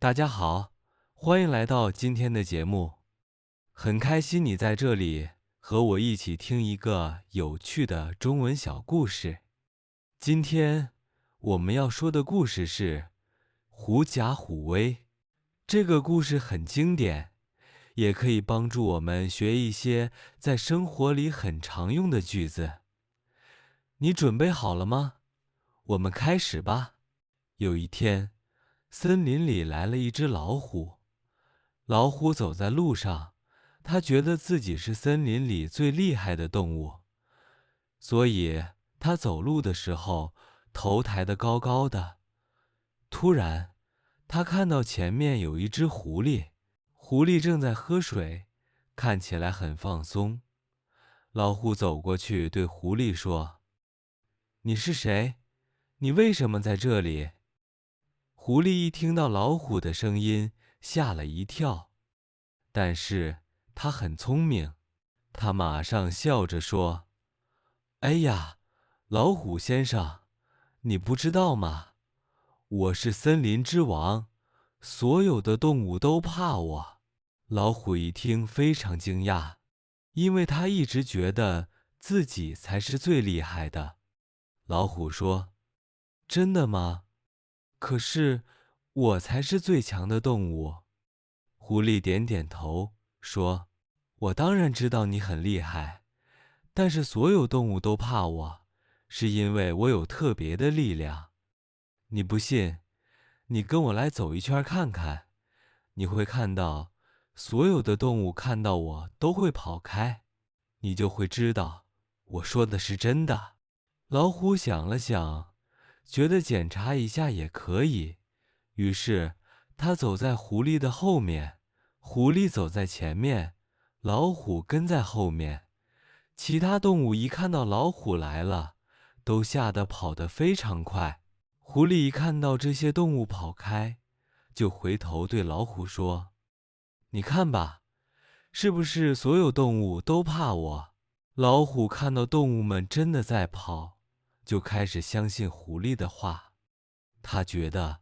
大家好，欢迎来到今天的节目。很开心你在这里和我一起听一个有趣的中文小故事。今天我们要说的故事是狐假虎威。这个故事很经典，也可以帮助我们学一些在生活里很常用的句子。你准备好了吗？我们开始吧。有一天，森林里来了一只老虎。老虎走在路上，它觉得自己是森林里最厉害的动物，所以它走路的时候头抬得高高的。突然，它看到前面有一只狐狸，狐狸正在喝水，看起来很放松。老虎走过去对狐狸说：“你是谁？你为什么在这里？”狐狸一听到老虎的声音，吓了一跳，但是它很聪明，它马上笑着说：“哎呀，老虎先生，你不知道吗？我是森林之王，所有的动物都怕我。”老虎一听非常惊讶，因为他一直觉得自己才是最厉害的。老虎说：“真的吗？可是我才是最强的动物。”狐狸点点头，说：“我当然知道你很厉害，但是所有动物都怕我，是因为我有特别的力量。你不信，你跟我来走一圈看看，你会看到所有的动物看到我都会跑开，你就会知道我说的是真的。”老虎想了想，觉得检查一下也可以，于是他走在狐狸的后面，狐狸走在前面，老虎跟在后面。其他动物一看到老虎来了，都吓得跑得非常快。狐狸一看到这些动物跑开，就回头对老虎说：“你看吧，是不是所有动物都怕我？”老虎看到动物们真的在跑，就开始相信狐狸的话。他觉得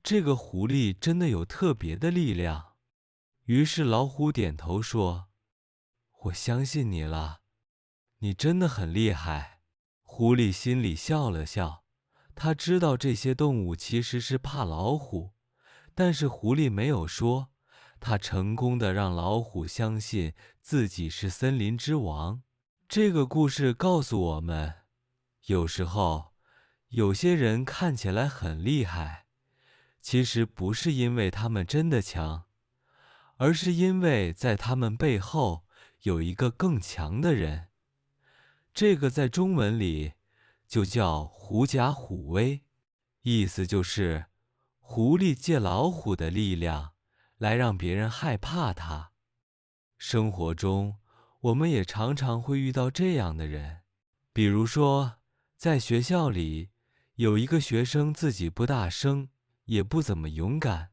这个狐狸真的有特别的力量。于是老虎点头说：“我相信你了，你真的很厉害。”狐狸心里笑了笑，他知道这些动物其实是怕老虎，但是狐狸没有说，他成功的让老虎相信自己是森林之王。这个故事告诉我们，有时候有些人看起来很厉害，其实不是因为他们真的强，而是因为在他们背后有一个更强的人。这个在中文里就叫狐假虎威，意思就是狐狸借老虎的力量来让别人害怕它。生活中，我们也常常会遇到这样的人，比如说，在学校里，有一个学生自己不大声，也不怎么勇敢，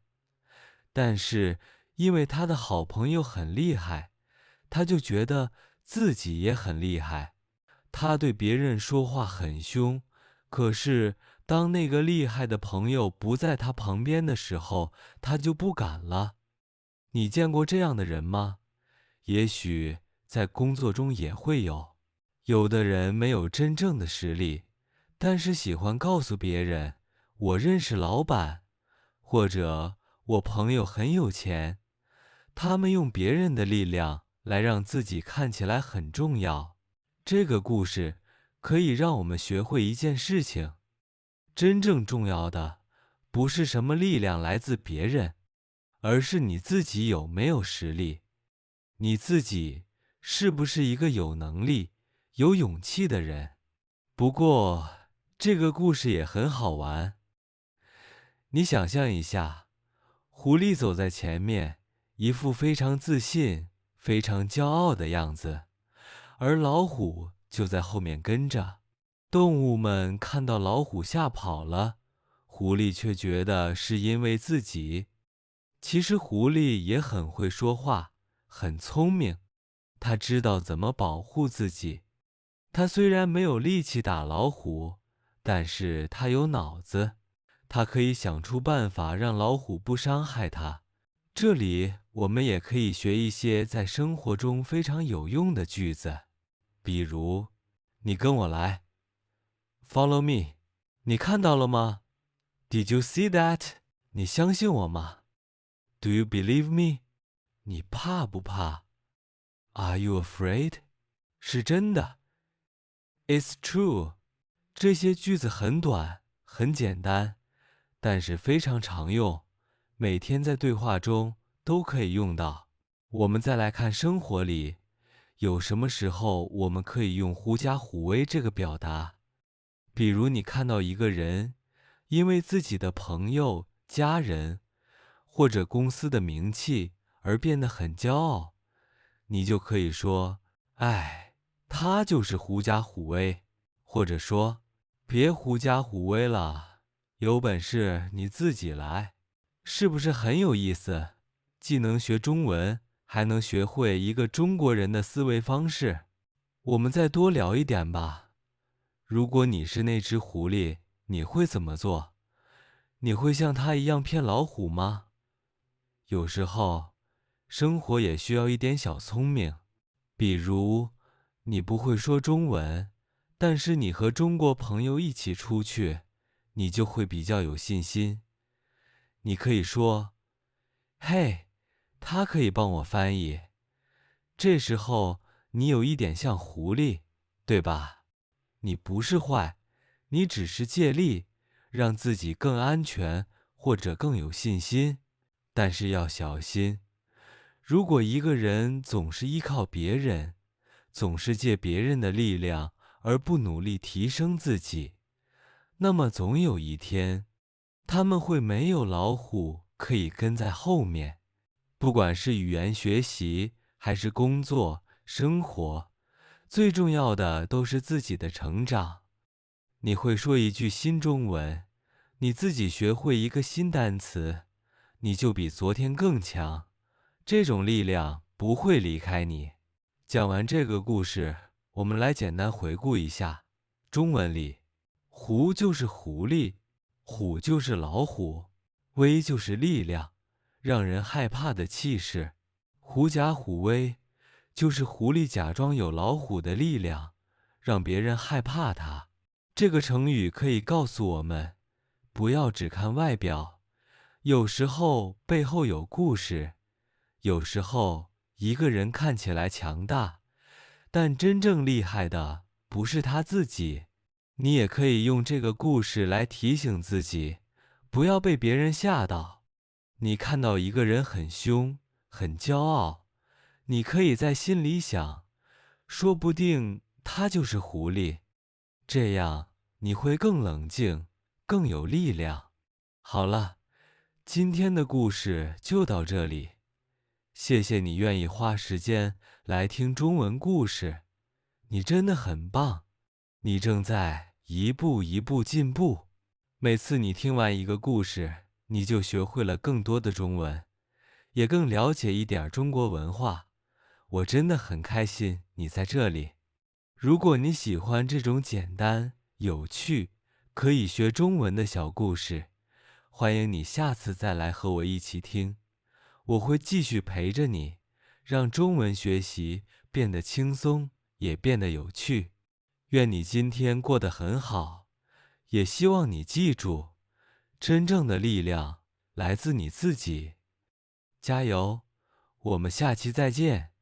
但是因为他的好朋友很厉害，他就觉得自己也很厉害。他对别人说话很凶，可是当那个厉害的朋友不在他旁边的时候，他就不敢了。你见过这样的人吗？也许在工作中也会有。有的人没有真正的实力，但是喜欢告诉别人我认识老板，或者我朋友很有钱。他们用别人的力量来让自己看起来很重要。这个故事可以让我们学会一件事情：真正重要的不是什么力量来自别人，而是你自己有没有实力。你自己是不是一个有能力、有勇气的人？不过，这个故事也很好玩。你想象一下，狐狸走在前面，一副非常自信、非常骄傲的样子，而老虎就在后面跟着。动物们看到老虎吓跑了，狐狸却觉得是因为自己。其实狐狸也很会说话，很聪明，它知道怎么保护自己。它虽然没有力气打老虎，但是它有脑子，它可以想出办法让老虎不伤害它。这里我们也可以学一些在生活中非常有用的句子，比如，你跟我来 ，Follow me。你看到了吗？ Did you see that？ 你相信我吗？ Do you believe me？ 你怕不怕？ Are you afraid？ 是真的。It's true。 这些句子很短，很简单，但是非常常用，每天在对话中都可以用到。我们再来看生活里，有什么时候我们可以用狐假虎威这个表达？比如你看到一个人因为自己的朋友、家人或者公司的名气而变得很骄傲，你就可以说：哎，他就是狐假虎威。或者说：别狐假虎威了，有本事你自己来。是不是很有意思？既能学中文，还能学会一个中国人的思维方式。我们再多聊一点吧。如果你是那只狐狸，你会怎么做？你会像它一样骗老虎吗？有时候，生活也需要一点小聪明。比如，你不会说中文，但是你和中国朋友一起出去，你就会比较有信心。你可以说：嘿，他可以帮我翻译。这时候你有一点像狐狸，对吧？你不是坏，你只是借力，让自己更安全或者更有信心。但是要小心，如果一个人总是依靠别人，总是借别人的力量，而不努力提升自己，那么总有一天，他们会没有老虎可以跟在后面。不管是语言学习，还是工作、生活，最重要的都是自己的成长。你会说一句新中文，你自己学会一个新单词，你就比昨天更强。这种力量不会离开你。讲完这个故事，我们来简单回顾一下。中文里，狐就是狐狸，虎就是老虎，威就是力量，让人害怕的气势。狐假虎威就是狐狸假装有老虎的力量，让别人害怕它。这个成语可以告诉我们，不要只看外表，有时候背后有故事。有时候一个人看起来强大，但真正厉害的不是他自己。你也可以用这个故事来提醒自己，不要被别人吓到。你看到一个人很凶、很骄傲，你可以在心里想，说不定他就是狐狸。这样你会更冷静，更有力量。好了，今天的故事就到这里。谢谢你愿意花时间来听中文故事，你真的很棒，你正在一步一步进步。每次你听完一个故事，你就学会了更多的中文，也更了解一点中国文化。我真的很开心你在这里。如果你喜欢这种简单、有趣、可以学中文的小故事，欢迎你下次再来和我一起听。我会继续陪着你，让中文学习变得轻松，也变得有趣。愿你今天过得很好，也希望你记住，真正的力量来自你自己。加油，我们下期再见。